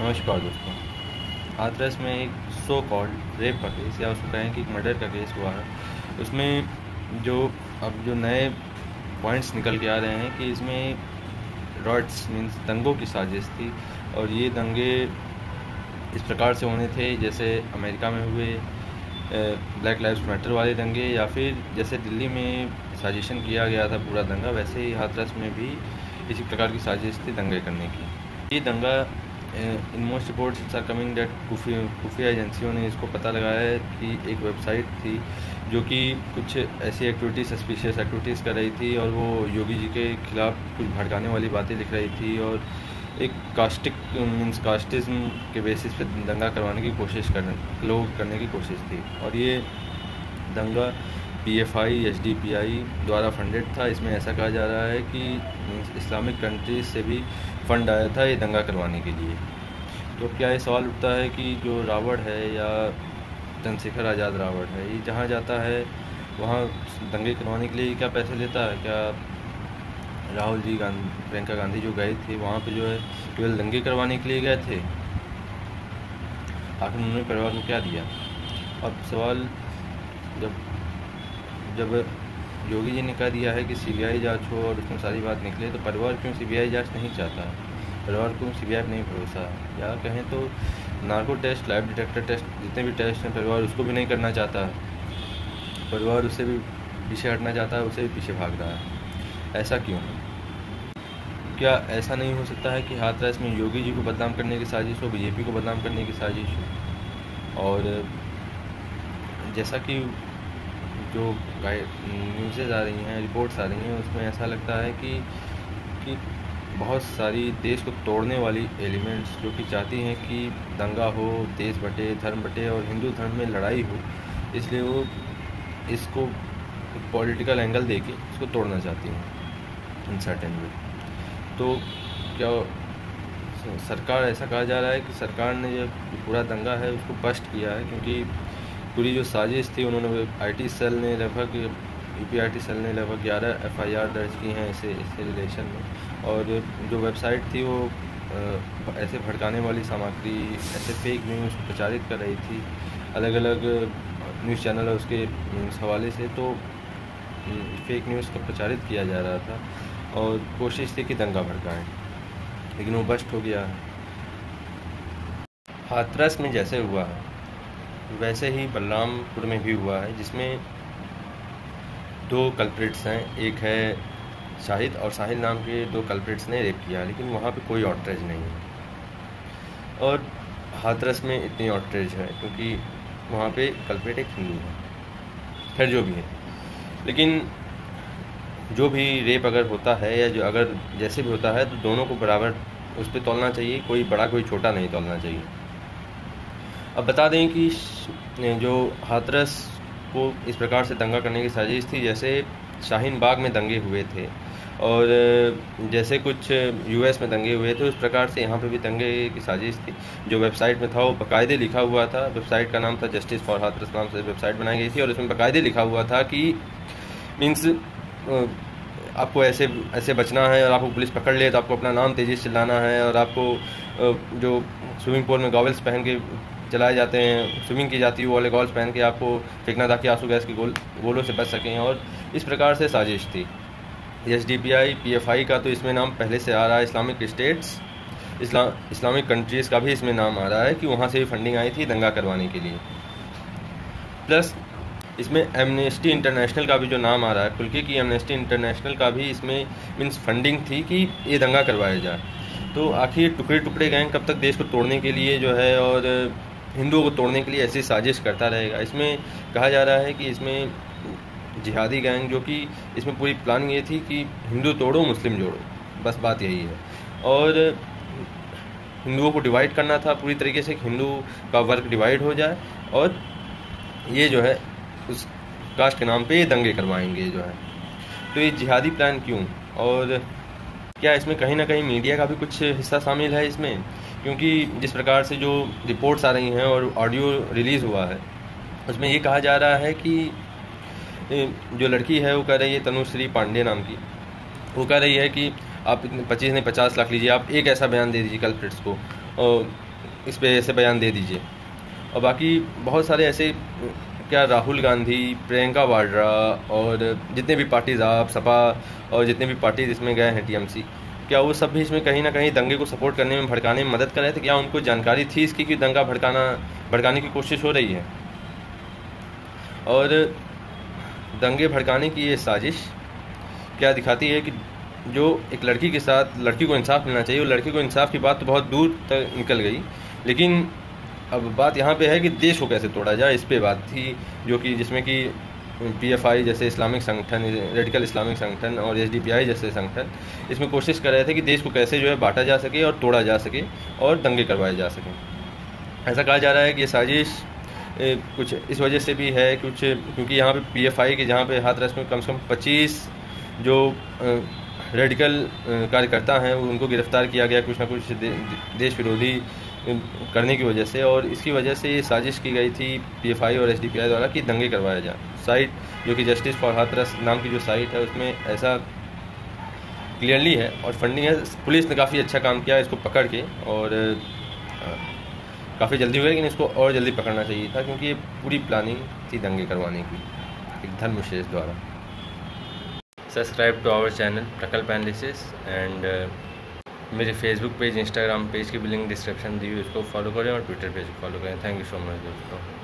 नमस्कार दोस्तों। हाथरस में एक सो कॉल्ड रेप का केस या उसको कहें कि एक मर्डर का केस हुआ है। उसमें जो नए पॉइंट्स निकल के आ रहे हैं कि इसमें रॉट्स मीन्स दंगों की साजिश थी और ये दंगे इस प्रकार से होने थे जैसे अमेरिका में हुए ब्लैक लाइव्स मैटर वाले दंगे, या फिर जैसे दिल्ली में साजिशन किया गया था पूरा दंगा, वैसे ही हाथरस में भी इसी प्रकार की साजिश थी दंगे करने की। ये दंगा in most reports are coming डेट खुफिया एजेंसियों ने इसको पता लगाया है कि एक वेबसाइट थी जो कि कुछ ऐसी एक्टिविटीज़ सस्पिशियस एक्टिविटीज़ कर रही थी और वो योगी जी के खिलाफ कुछ भड़काने वाली बातें लिख रही थी और एक कास्टिज्म के बेसिस पे दंगा करवाने की कोशिश करने की कोशिश थी। और ये दंगा PFI SDPI द्वारा फंडेड था। इसमें ऐसा कहा जा रहा है कि इस्लामिक कंट्रीज से भी फंड आया था ये दंगा करवाने के लिए। तो क्या ये सवाल उठता है कि जो रावण है या चंद्रशेखर आज़ाद रावण है, ये जहाँ जाता है वहाँ दंगे करवाने के लिए क्या पैसे लेता है? क्या राहुल जी प्रियंका गांधी जो गए थे वहाँ पे जो है केवल दंगे करवाने के लिए गए थे? आखिर उन्होंने परिवार को क्या दिया? अब सवाल जब योगी जी ने कह दिया है कि CBI जांच हो और उसमें सारी बात निकले, तो परिवार क्यों CBI जांच नहीं चाहता है? परिवार को CBI पर नहीं भरोसा है, या कहें तो narco test, live detector test, जितने भी टेस्ट हैं परिवार उसको भी नहीं करना चाहता है। परिवार उससे भी पीछे हटना चाहता है, उससे भी पीछे भाग रहा है। ऐसा क्यों? क्या ऐसा नहीं हो सकता है कि हाथरस में योगी जी को बदनाम करने की साजिश हो, BJP को बदनाम करने की साजिश हो? और जैसा कि जो न्यूज़ेज आ रही हैं, रिपोर्ट्स आ रही हैं, उसमें ऐसा लगता है कि बहुत सारी देश को तोड़ने वाली एलिमेंट्स जो कि चाहती हैं कि दंगा हो, देश बटे, धर्म बटे और हिंदू धर्म में लड़ाई हो, इसलिए वो इसको पॉलिटिकल एंगल देके इसको तोड़ना चाहती हैं इन सर्टेन वे। तो क्या सरकार, ऐसा कहा जा रहा है कि सरकार ने जो पूरा दंगा है उसको बस्ट किया है, क्योंकि पूरी जो साजिश थी उन्होंने UP सेल ने लगभग 11 FIR दर्ज की हैं इससे रिलेशन में। और जो वेबसाइट थी वो ऐसे भड़काने वाली सामग्री, ऐसे फेक न्यूज़ प्रचारित कर रही थी अलग अलग न्यूज़ चैनल है उसके हवाले से। तो फेक न्यूज़ का प्रचारित किया जा रहा था और कोशिश थी कि दंगा भड़काएं, लेकिन वो बस्ट हो गया है। हाथरस में जैसे हुआ है वैसे ही बलरामपुर में भी हुआ है, जिसमें 2 कल्प्रिट्स हैं। एक है शाहिद, और साहिल नाम के 2 कल्प्रिट्स ने रेप किया, लेकिन वहाँ पे कोई आउटरीच नहीं है। और हाथरस में इतनी आउटरीच है क्योंकि वहाँ पे कल्प्रिट एक हिंदू है। खैर जो भी है, लेकिन जो भी रेप अगर होता है या जो अगर जैसे भी होता है तो दोनों को बराबर उस पर तोलना चाहिए, कोई बड़ा कोई छोटा नहीं तोलना चाहिए। अब बता दें कि जो हाथरस को इस प्रकार से दंगा करने की साजिश थी जैसे शाहीन बाग में दंगे हुए थे और जैसे कुछ US में दंगे हुए थे, उस प्रकार से यहाँ पे भी दंगे की साजिश थी। जो वेबसाइट में था वो बाकायदे लिखा हुआ था, वेबसाइट का नाम था जस्टिस फॉर हाथरस नाम से वेबसाइट बनाई गई थी और उसमें बाकायदे लिखा हुआ था कि मीन्स आपको ऐसे बचना है और आपको पुलिस पकड़ ले तो आपको अपना नाम तेजी से चिल्लाना है, और आपको जो स्विमिंग पूल में गॉगल्स पहन के चलाए जाते हैं, स्विमिंग की जाती है वो वाले गॉगल्स पहन के आपको फेंकना ताकि आंसू गैस के गोलों से बच सकें। और इस प्रकार से साजिश थी। SDPI PFI का तो इसमें नाम पहले से आ रहा है, इस्लामिक स्टेट्स, इस्लामिक कंट्रीज़ का भी इसमें नाम आ रहा है कि वहाँ से भी फंडिंग आई थी दंगा करवाने के लिए। प्लस इसमें एमनेस्टी इंटरनेशनल का भी जो नाम आ रहा है खुल के, कि एमनेस्टी इंटरनेशनल का भी इसमें मीन्स फंडिंग थी कि ये दंगा करवाया जाए। तो आखिर टुकड़े टुकड़े गैंग कब तक देश को तोड़ने के लिए जो है और हिंदुओं को तोड़ने के लिए ऐसी साजिश करता रहेगा? इसमें कहा जा रहा है कि इसमें जिहादी गैंग, जो कि इसमें पूरी प्लानिंग ये थी कि हिंदू तोड़ो मुस्लिम जोड़ो, बस बात यही है। और हिंदुओं को डिवाइड करना था पूरी तरीके से, हिंदू का वर्ग डिवाइड हो जाए और ये जो है उस कास्ट के नाम पे ये दंगे करवाएंगे जो है। तो ये जिहादी प्लान क्यों? और क्या इसमें कहीं ना कहीं मीडिया का भी कुछ हिस्सा शामिल है इसमें? क्योंकि जिस प्रकार से जो रिपोर्ट्स आ रही हैं और ऑडियो रिलीज़ हुआ है उसमें ये कहा जा रहा है कि जो लड़की है वो कह रही है, तनुश्री पांडे नाम की, वो कह रही है कि आप 25 नहीं 50 लाख लीजिए, आप एक ऐसा बयान दे दीजिए कल्प्रिट्स को, और इस पे ऐसे बयान दे दीजिए। और बाकी बहुत सारे ऐसे, क्या राहुल गांधी, प्रियंका वाड्रा और जितने भी पार्टीज़, आप सपा और जितने भी पार्टीज इसमें गए हैं टीएमसी, क्या वो सब भी इसमें कहीं ना कहीं दंगे को सपोर्ट करने में, भड़काने में मदद कर रहे थे? क्या उनको जानकारी थी इसकी कि दंगा भड़काने की कोशिश हो रही है? और दंगे भड़काने की ये साजिश क्या दिखाती है कि जो एक लड़की के साथ, लड़की को इंसाफ मिलना चाहिए, और लड़की को इंसाफ की बात तो बहुत दूर तक निकल गई, लेकिन अब बात यहाँ पे है कि देश को कैसे तोड़ा जाए, इस पे बात थी, जो कि जिसमें कि पीएफआई जैसे इस्लामिक संगठन, रेडिकल इस्लामिक संगठन और एसडीपीआई जैसे संगठन इसमें कोशिश कर रहे थे कि देश को कैसे जो है बांटा जा सके और तोड़ा जा सके और दंगे करवाए जा सकें। ऐसा कहा जा रहा है कि ये साजिश कुछ इस वजह से भी है, कुछ क्योंकि यहाँ पे पीएफआई के जहाँ पे हाथरस में कम से कम 25 जो रेडिकल कार्यकर्ता हैं उनको गिरफ्तार किया गया कुछ ना कुछ देश विरोधी करने की वजह से, और इसकी वजह से ये साजिश की गई थी पीएफआई और एसडीपीआई द्वारा कि दंगे करवाया जाए। साइट जो कि जस्टिस फॉर हाथरस नाम की जो साइट है उसमें ऐसा क्लियरली है, और फंडिंग है। पुलिस ने काफ़ी अच्छा काम किया इसको पकड़ के, और काफ़ी जल्दी हुआ, लेकिन इसको और जल्दी पकड़ना चाहिए था क्योंकि ये पूरी प्लानिंग थी दंगे करवाने की एक धर्म विशेष द्वारा। सब्सक्राइब टू आवर चैनल प्रकल्प एनालिसिस एंड मेरे फेसबुक पेज, इंस्टाग्राम पेज की भी लिंक डिस्क्रिप्शन दी हुई, उसको फॉलो करें और ट्विटर पेज को फॉलो करें। थैंक यू सो मच दोस्तों।